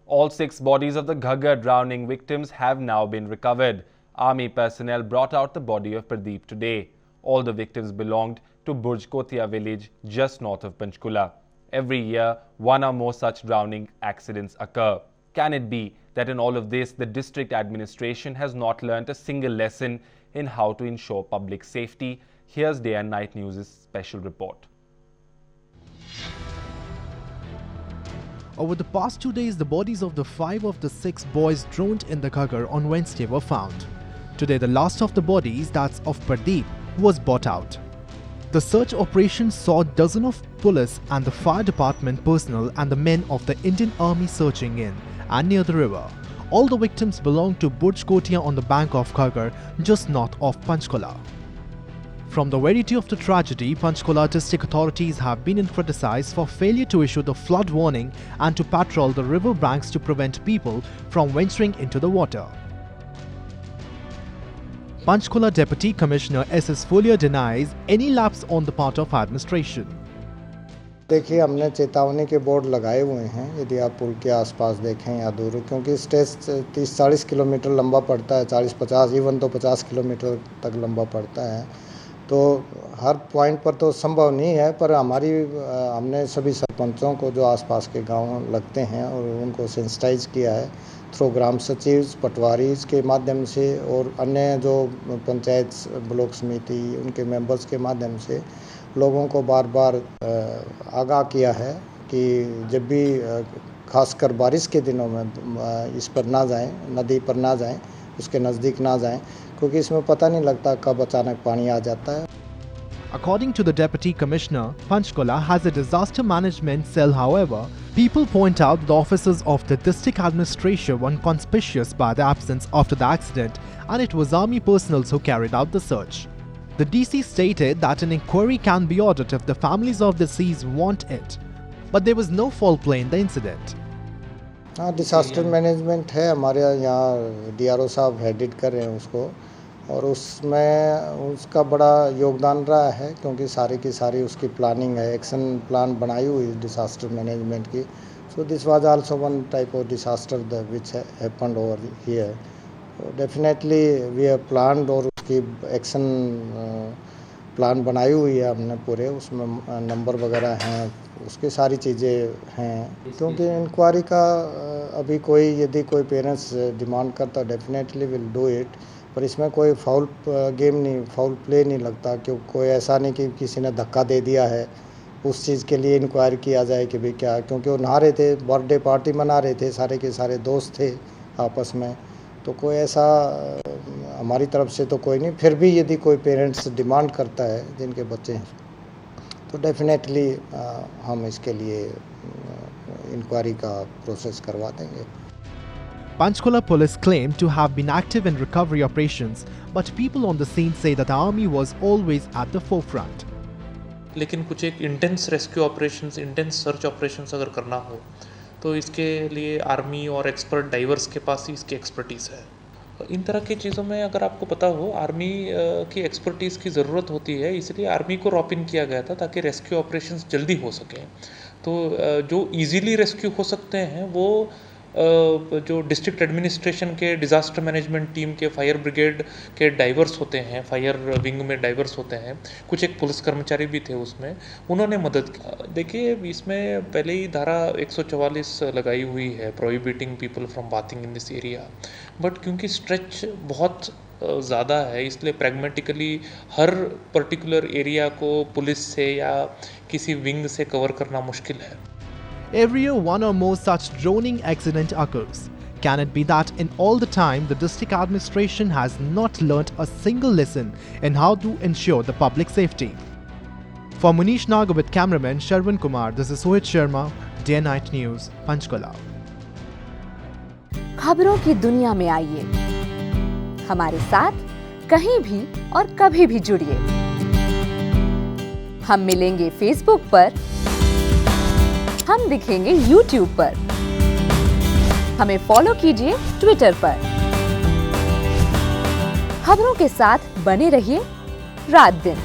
All 6 bodies of the Ghaggar drowning victims have now been recovered. Army personnel brought out the body of Pradeep today. All the victims belonged to Burj Kotia village just north of Panchkula. Every year, one or more such drowning accidents occur. Can it be that in all of this, the district administration has not learnt a single lesson in how to ensure public safety? Here's Day and Night News' special report. Over the past 2 days, the bodies of the 5 of the 6 boys drowned in the Ghaggar on Wednesday were found. Today, the last of the bodies, that's of Pradeep, was brought out. The search operation saw dozens of police and the fire department personnel and the men of the Indian Army searching in and near the river. All the victims belonged to Burj Kotia on the bank of Ghaggar, just north of Panchkula. From the verity of the tragedy, Panchkula district authorities have been criticized for failure to issue the flood warning and to patrol the river banks to prevent people from venturing into the water. Panchkula Deputy Commissioner S.S. Fulia denies any lapse on the part of administration. देखिए, हमने चेतावनी के board लगाए हुए हैं, यदि आप पुल के आसपास देखें या दूर, क्योंकि स्ट्रेच 30-40 किलोमीटर लंबा पड़ता है, 40-50 इवन तो 50 किलोमीटर तक लंबा पड़ता है। तो हर पॉइंट पर तो संभव नहीं है, पर हमने सभी सरपंचों को जो आसपास के गांव लगते हैं और उनको सेंसिटाइज किया है थ्रू ग्राम सचिव, पटवारी के माध्यम से और अन्य जो पंचायत ब्लॉक समिति उनके मेंबर्स के माध्यम से लोगों को बार बार आगाह किया है कि जब भी खासकर बारिश के दिनों में इस पर ना जाएं, नदी पर ना जाएं, उसके नज़दीक ना जाएं, क्योंकि इसमें पता नहीं लगता कब अचानक पानी आ जाता है। According to the Deputy Commissioner, Panchkula has a disaster management cell. However, people point out the officers of the district administration were conspicuous by the absence after the accident, and it was army personnel who carried out the search. The DC stated that an inquiry can be ordered if the families of the deceased want it, but there was no foul play in the incident. हाँ, disaster management है हमारे यहाँ, DRO साहब हेडिट कर रहे हैं उसको, और उसमें उसका बड़ा योगदान रहा है, क्योंकि सारी की सारी उसकी प्लानिंग है, एक्शन प्लान बनाई हुई डिसास्टर मैनेजमेंट की। So this was also one type of disaster which happened over here. Definitely we have planned, और उसकी एक्शन प्लान बनाई हुई है हमने पूरे, उसमें नंबर वगैरह हैं, उसकी सारी चीज़ें हैं। क्योंकि इंक्वायरी का अभी यदि कोई पेरेंट्स डिमांड करता डेफिनेटली विल डू इट, पर इसमें कोई फाउल गेम नहीं, फाउल प्ले नहीं लगता, क्योंकि कोई ऐसा नहीं कि किसी ने धक्का दे दिया है उस चीज़ के लिए इंक्वायरी किया जाए कि भाई क्या, क्योंकि वो नहा रहे थे, बर्थडे पार्टी मना रहे थे, सारे के सारे दोस्त थे आपस में, तो कोई ऐसा हमारी तरफ से तो कोई नहीं। फिर भी यदि कोई पेरेंट्स डिमांड करता है जिनके बच्चे हैं, तो डेफिनेटली हम इसके लिए इंक्वायरी का प्रोसेस करवा देंगे। Panchkula police claimed to have been active in recovery operations, but people on the scene say that the army was always at the forefront. लेकिन कुछ एक intense rescue operations, intense search operations अगर करना हो तो इसके लिए आर्मी और एक्सपर्ट डाइवर्स के पास ही इसकी एक्सपर्टीज़ है। इन तरह की चीज़ों में अगर आपको पता हो, आर्मी की एक्सपर्टीज़ की ज़रूरत होती है, इसलिए आर्मी को रॉप इन किया गया था ताकि रेस्क्यू ऑपरेशंस जल्दी हो सकें। तो जो इजीली रेस्क्यू हो सकते हैं वो जो डिस्ट्रिक्ट एडमिनिस्ट्रेशन के डिज़ास्टर मैनेजमेंट टीम के फायर ब्रिगेड के डाइवर्स होते हैं, फायर विंग में डाइवर्स होते हैं, कुछ एक पुलिस कर्मचारी भी थे उसमें, उन्होंने मदद की। देखिए, इसमें पहले ही धारा 144 लगाई हुई है, prohibiting people from bathing in this area, but क्योंकि स्ट्रेच बहुत ज़्यादा है, इसलिए प्रैग्मेटिकली हर पर्टिकुलर एरिया को पुलिस से या किसी विंग से कवर करना मुश्किल है। Every year, one or more such drowning accident occurs. Can it be that in all the time, the district administration has not learnt a single lesson in how to ensure the public safety? For Munish Nagar with cameraman Sharwan Kumar, this is Sohit Sharma, Day and Night News, Panchkula. खबरों की दुनिया में आइए, हमारे साथ कहीं भी और कभी भी जुड़िए। हम मिलेंगे Facebook पर, हम दिखेंगे YouTube पर, हमें फॉलो कीजिए Twitter पर। खबरों के साथ बने रहिए रात दिन।